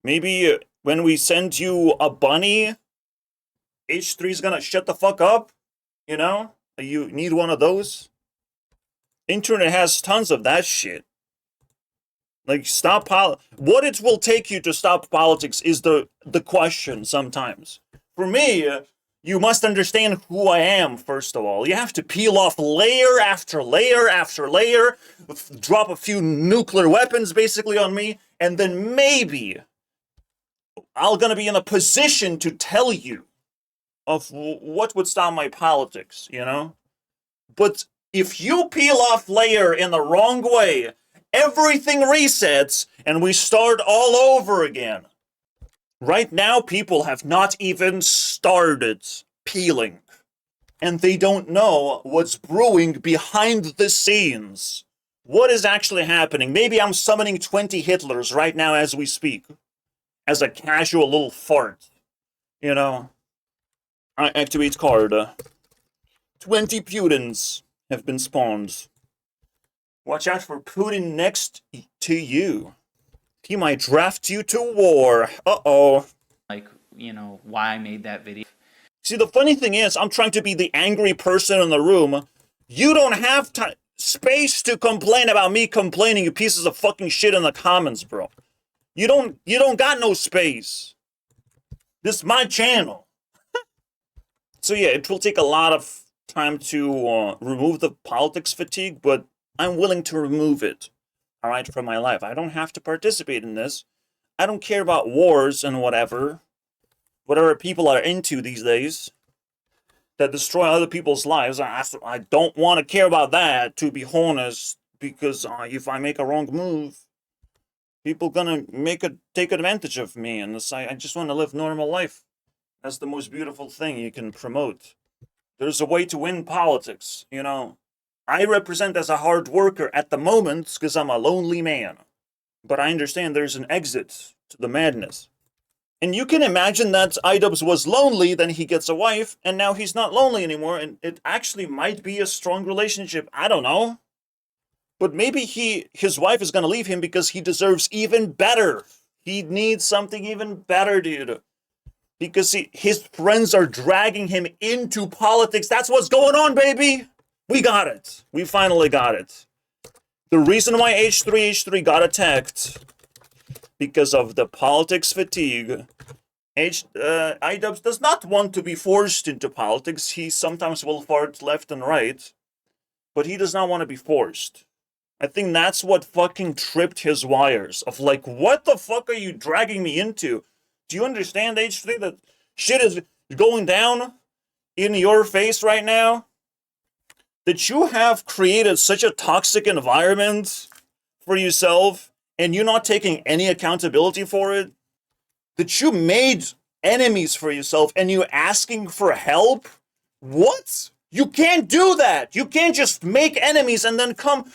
A: Maybe when we send you a bunny, H3's gonna shut the fuck up? You know? You need one of those? Internet has tons of that shit. Like, what it will take you to stop politics is the question sometimes. For me, you must understand who I am, first of all. You have to peel off layer after layer after layer, drop a few nuclear weapons basically on me, and then maybe I'm gonna be in a position to tell you of what would stop my politics, you know? But if you peel off layer in the wrong way, everything resets, and we start all over again. Right now, people have not even started peeling. And they don't know what's brewing behind the scenes. What is actually happening? Maybe I'm summoning 20 Hitlers right now as we speak. As a casual little fart. You know? I activate card. 20 Putins have been spawned. Watch out for Putin next to you. He might draft you to war. Uh-oh.
B: Like, you know, why I made that video.
A: See, the funny thing is, I'm trying to be the angry person in the room. You don't have space to complain about me complaining, you pieces of fucking shit in the comments, bro. You don't got no space. This is my channel. So yeah, it will take a lot of time to remove the politics fatigue, but I'm willing to remove it, alright, from my life. I don't have to participate in this. I don't care about wars and whatever. whatever people are into these days that destroy other people's lives. I don't want to care about that, to be honest, because if I make a wrong move, people gonna take advantage of me, and I just want to live normal life. That's the most beautiful thing you can promote. There's a way to win politics, you know. I represent as a hard worker at the moment because I'm a lonely man. But I understand there's an exit to the madness. And you can imagine that Idubbbz was lonely, then he gets a wife, and now he's not lonely anymore, and it actually might be a strong relationship. I don't know. But maybe his wife is going to leave him because he deserves even better. He needs something even better, dude. Because his friends are dragging him into politics. That's what's going on, baby. We got it. We finally got it. The reason why H3 got attacked, because of the politics fatigue. Idubbbz does not want to be forced into politics. He sometimes will fart left and right, but he does not want to be forced. I think that's what fucking tripped his wires of like, what the fuck are you dragging me into? Do you understand, H3, that shit is going down in your face right now? That you have created such a toxic environment for yourself and you're not taking any accountability for it? That you made enemies for yourself and you're asking for help? What? You can't do that. You can't just make enemies and then come,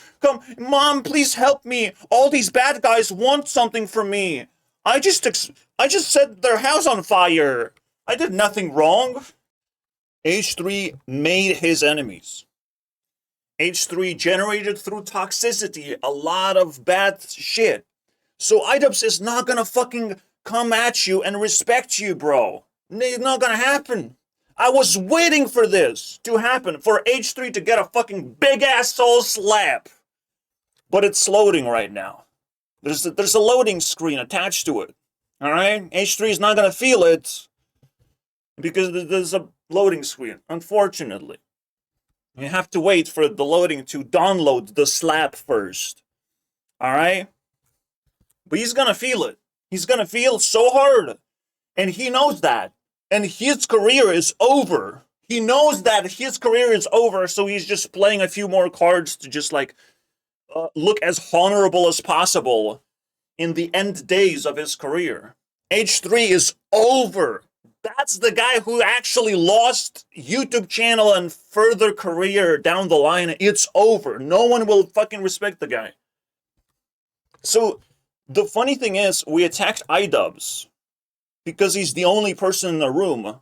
A: Mom, please help me. All these bad guys want something from me. I just set their house on fire. I did nothing wrong. H3 made his enemies. H3 generated through toxicity a lot of bad shit. So Idubbbz is not gonna fucking come at you and respect you, bro. It's not gonna happen. I was waiting for this to happen, for H3 to get a fucking big-ass soul slap. But it's loading right now. There's a loading screen attached to it. Alright? H3 is not gonna feel it because there's a loading screen, unfortunately. You have to wait for the loading to download the slap first. Alright? But he's gonna feel it. He's gonna feel so hard. And he knows that. And his career is over. He knows that his career is over, so he's just playing a few more cards to just like look as honorable as possible in the end days of his career. H3 is over. That's the guy who actually lost YouTube channel and further career down the line. It's over. No one will fucking respect the guy. So the funny thing is, we attacked Idubbbz because he's the only person in the room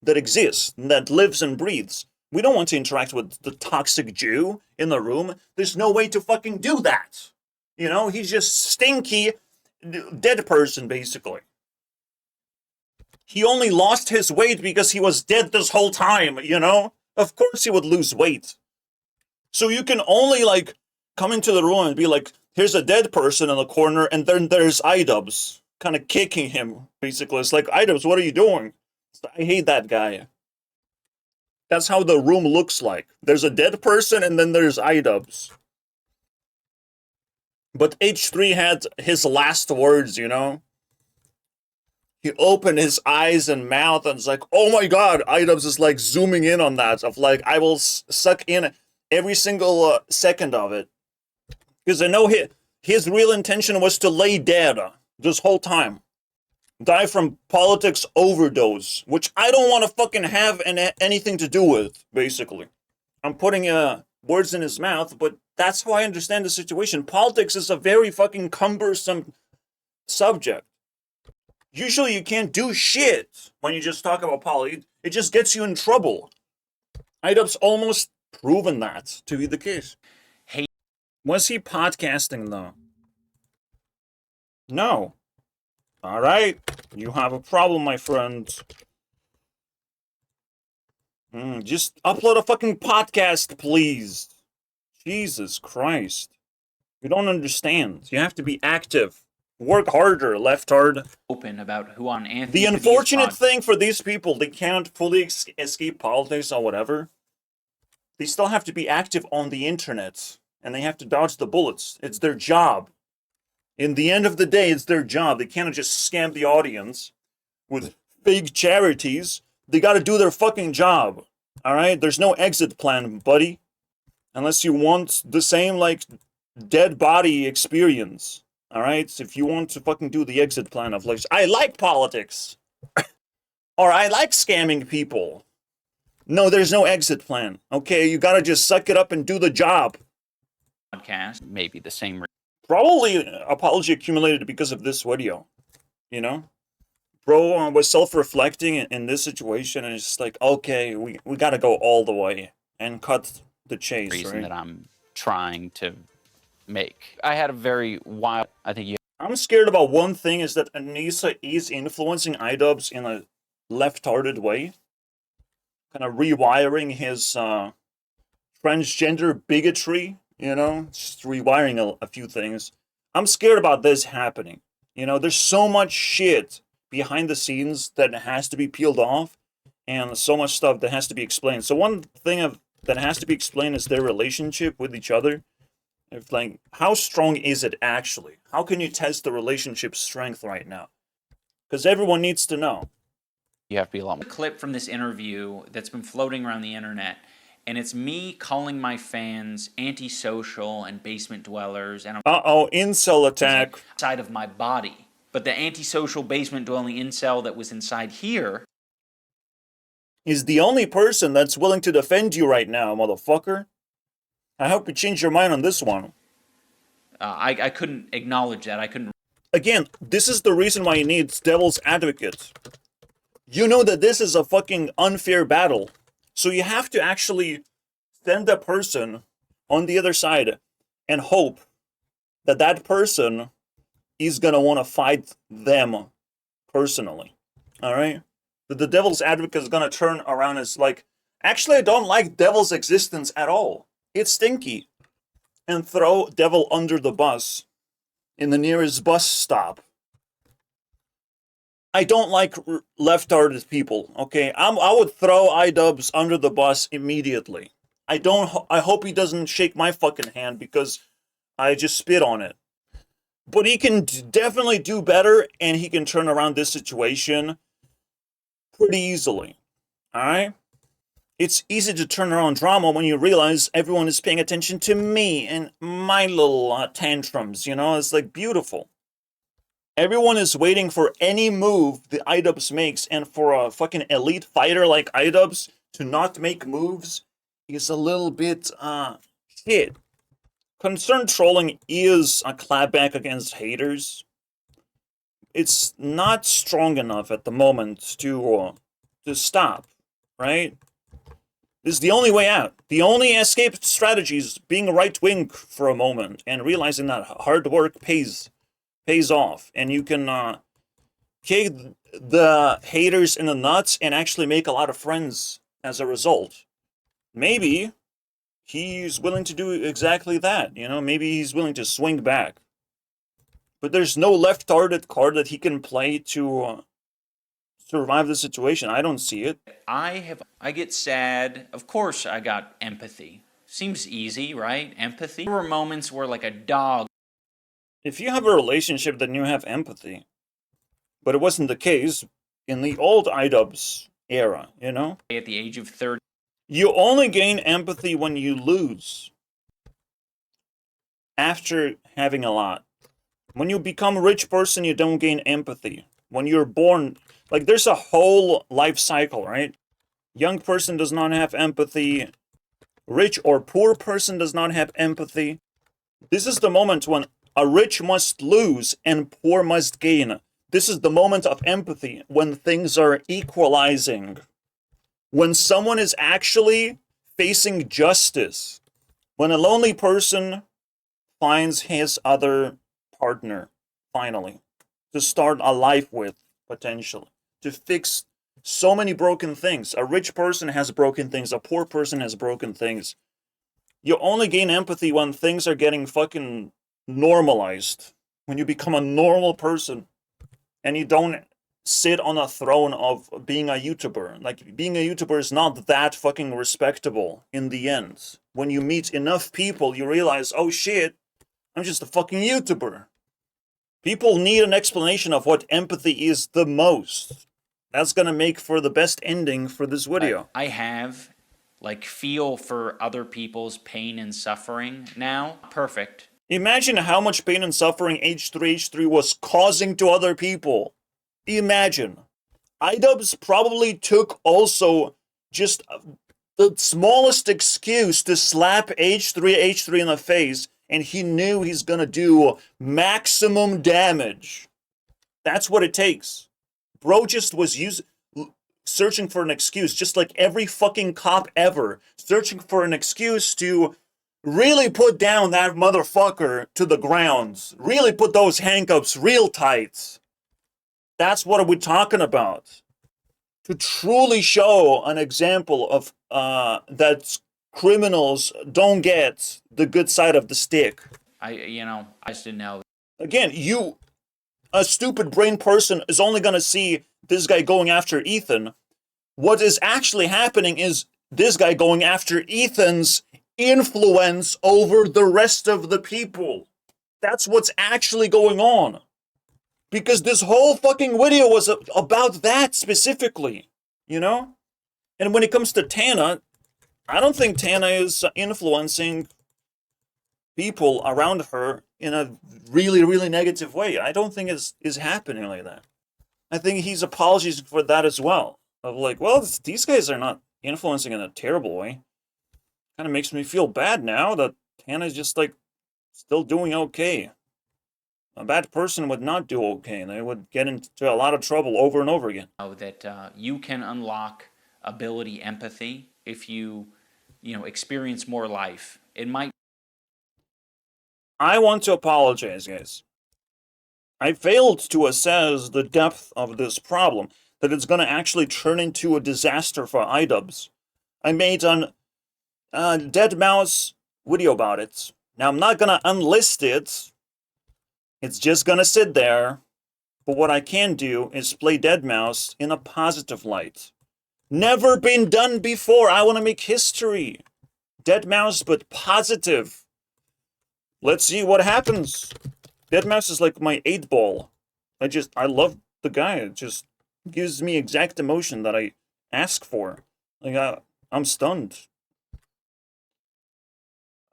A: that exists, that lives and breathes. We don't want to interact with the toxic Jew in the room. There's no way to fucking do that. You know, he's just stinky, dead person, basically. He only lost his weight because he was dead this whole time, you know? Of course he would lose weight. So you can only, like, come into the room and be like, here's a dead person in the corner, and then there's Idubbbz kind of kicking him, basically. It's like, Idubbbz, what are you doing? I hate that guy. That's how the room looks like. There's a dead person, and then there's Idubbbz. But H3 had his last words, you know? He opened his eyes and mouth, and it's like, oh my god, Idubbbz is like zooming in on that, of like, I will suck in every single second of it. Because I know his real intention was to lay dead this whole time. Die from politics overdose, which I don't want to fucking have anything to do with, basically. I'm putting words in his mouth, but that's how I understand the situation. Politics is a very fucking cumbersome subject. Usually you can't do shit when you just talk about politics. It just gets you in trouble. Idubbbz almost proven that to be the case.
B: Hey.
A: Was he podcasting, though? No. Alright. You have a problem, my friend. Just upload a fucking podcast, please. Jesus Christ. You don't understand. You have to be active. Work harder, left hard.
B: Open about who on Anthony.
A: The unfortunate thing for these people, they can't fully escape politics or whatever. They still have to be active on the internet. And they have to dodge the bullets. It's their job. In the end of the day, it's their job. They can't just scam the audience with fake charities. They gotta do their fucking job. Alright? There's no exit plan, buddy. Unless you want the same, like, dead body experience. Alright? If you want to fucking do the exit plan of, like, I like politics. Or I like scamming people. No, there's no exit plan. Okay? You gotta just suck it up and do the job.
B: Podcast, maybe the same.
A: Probably apology accumulated because of this video. You know? Bro was self-reflecting in this situation, and it's just like, okay, we gotta go all the way and cut the chase,
B: Reason
A: right?
B: that I'm trying to make. I had a very wild. I think you.
A: I'm scared about one thing, is that Anissa is influencing Idubbbz in a left-hearted way. Kind of rewiring his transgender bigotry, you know? Just rewiring a few things. I'm scared about this happening. You know, there's so much shit behind the scenes that has to be peeled off, and so much stuff that has to be explained. So one thing that has to be explained is their relationship with each other. If, like, how strong is it actually? How can you test the relationship's strength right now? Because everyone needs to know.
B: You have to be a lot more. A clip from this interview that's been floating around the internet, and it's me calling my fans antisocial and basement dwellers, and
A: Uh-oh, incel attack.
B: inside of my body. But the antisocial basement dwelling incel that was inside here
A: Is the only person that's willing to defend you right now, motherfucker. I hope you change your mind on this one.
B: I couldn't acknowledge that. I couldn't.
A: Again, this is the reason why you need devil's advocates. You know that this is a fucking unfair battle. So you have to actually send a person on the other side and hope that that person is gonna want to fight them personally. Alright? That the devil's advocate is gonna turn around as like, actually I don't like devil's existence at all. It's stinky. And throw devil under the bus in the nearest bus stop. I don't like left-hearted people, okay? I would throw Idubbbz under the bus immediately. I hope he doesn't shake my fucking hand because I just spit on it. But he can definitely do better, and he can turn around this situation pretty easily. Alright? It's easy to turn around drama when you realize everyone is paying attention to me and my little tantrums, you know? It's like beautiful. Everyone is waiting for any move the Idubbbz makes, and for a fucking elite fighter like Idubbbz to not make moves is a little bit, shit. Concerned trolling is a clapback against haters. It's not strong enough at the moment to stop, right? This is the only way out. The only escape strategy is being right-wing for a moment and realizing that hard work pays off, and you can kick the haters in the nuts and actually make a lot of friends as a result. Maybe he's willing to do exactly that, you know? Maybe he's willing to swing back. But there's no left-hearted card that he can play to survive the situation. I don't see it.
B: I get sad. Of course I got empathy. Seems easy, right? Empathy. There were moments where like a dog.
A: If you have a relationship, then you have empathy. But it wasn't the case in the old Idubbbz era, you know?
B: At the age of 30.
A: You only gain empathy when you lose. After having a lot. When you become a rich person, you don't gain empathy. When you're born, like there's a whole life cycle, right? Young person does not have empathy. Rich or poor person does not have empathy. This is the moment when a rich must lose and poor must gain. This is the moment of empathy, when things are equalizing. When someone is actually facing justice. When a lonely person finds his other partner, finally, to start a life with, potentially. To fix so many broken things. A rich person has broken things, a poor person has broken things. You only gain empathy when things are getting fucking normalized. When you become a normal person and you don't sit on a throne of being a YouTuber. Like, being a YouTuber is not that fucking respectable in the end. When you meet enough people, you realize, oh shit, I'm just a fucking YouTuber. People need an explanation of what empathy is the most. That's gonna make for the best ending for this video.
B: I have, like, feel for other people's pain and suffering now. Perfect.
A: Imagine how much pain and suffering H3H3 was causing to other people. Imagine. Idubbbz probably took also just the smallest excuse to slap H3H3 in the face, and he knew he's gonna do maximum damage. That's what it takes. Bro just was searching for an excuse, just like every fucking cop ever, searching for an excuse to really put down that motherfucker to the ground. Really put those handcuffs real tight. That's what we're talking about. To truly show an example of that criminals don't get the good side of the stick.
B: I just didn't know.
A: Again, a stupid brain person is only gonna see this guy going after Ethan. What is actually happening is this guy going after Ethan's influence over the rest of the people. That's what's actually going on. Because this whole fucking video was about that specifically, you know? And when it comes to Tana, I don't think Tana is influencing people around her in a really, really negative way. I don't think it's happening like that. I think he's apologizing for that as well. Of like, well, these guys are not influencing in a terrible way. Kind of makes me feel bad now that Tana's just like still doing okay. A bad person would not do okay, and they would get into a lot of trouble over and over again.
B: That you can unlock ability empathy if you experience more life. It might.
A: I want to apologize, guys. I failed to assess the depth of this problem, that it's going to actually turn into a disaster for Idubbbz. I made an Dead Mouse video about it. Now, I'm not going to unlist it. It's just going to sit there. But what I can do is play Dead Mouse in a positive light. Never been done before. I want to make history. Dead Mouse, but positive. Let's see what happens. Dead Mouse is like my 8-ball. I love the guy. It just gives me exact emotion that I ask for. Like, I'm stunned.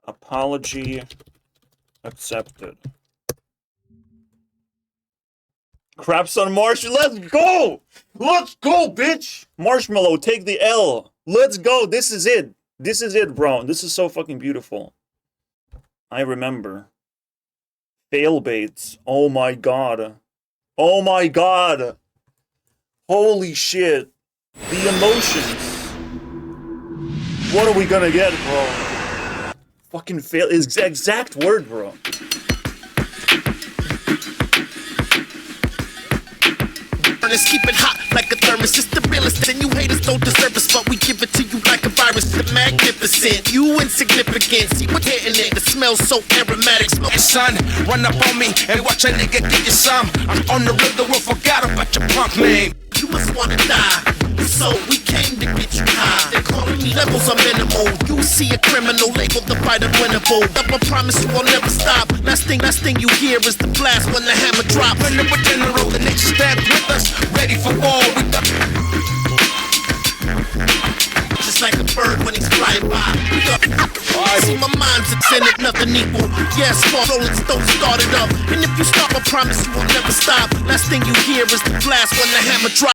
A: Apology accepted. Craps on Marshmallow. Let's go! Let's go, bitch! Marshmallow, take the L. Let's go. This is it. This is it, bro. This is so fucking beautiful. I remember. Fail baits. Oh my god. Oh my god. Holy shit. The emotions. What are we gonna get, bro? Fucking fail is exact word, bro.
G: Let's keep it hot like a thermos. It's the realest, and you haters don't deserve us, but we give it to you like a virus. The magnificent, you insignificant. See what's hitting it, the smell so aromatic.
H: Hey son, run up on me and watch a nigga get you some. I'm on the river, we forgot about your punk name.
G: You must wanna die, so we came to get you high. They're calling me levels are minimal. You see a criminal labeled the fighter winnable. Double promise you will never stop. Last thing you hear is the blast when the hammer drops.
H: When the general, the next step with us, ready for war.
G: Just like a bird when he's flying by. See my mind's intended, nothing equal. Yes, rolling stones started up. And if you stop, I promise you will never stop. Last thing you hear is the blast when the hammer drops.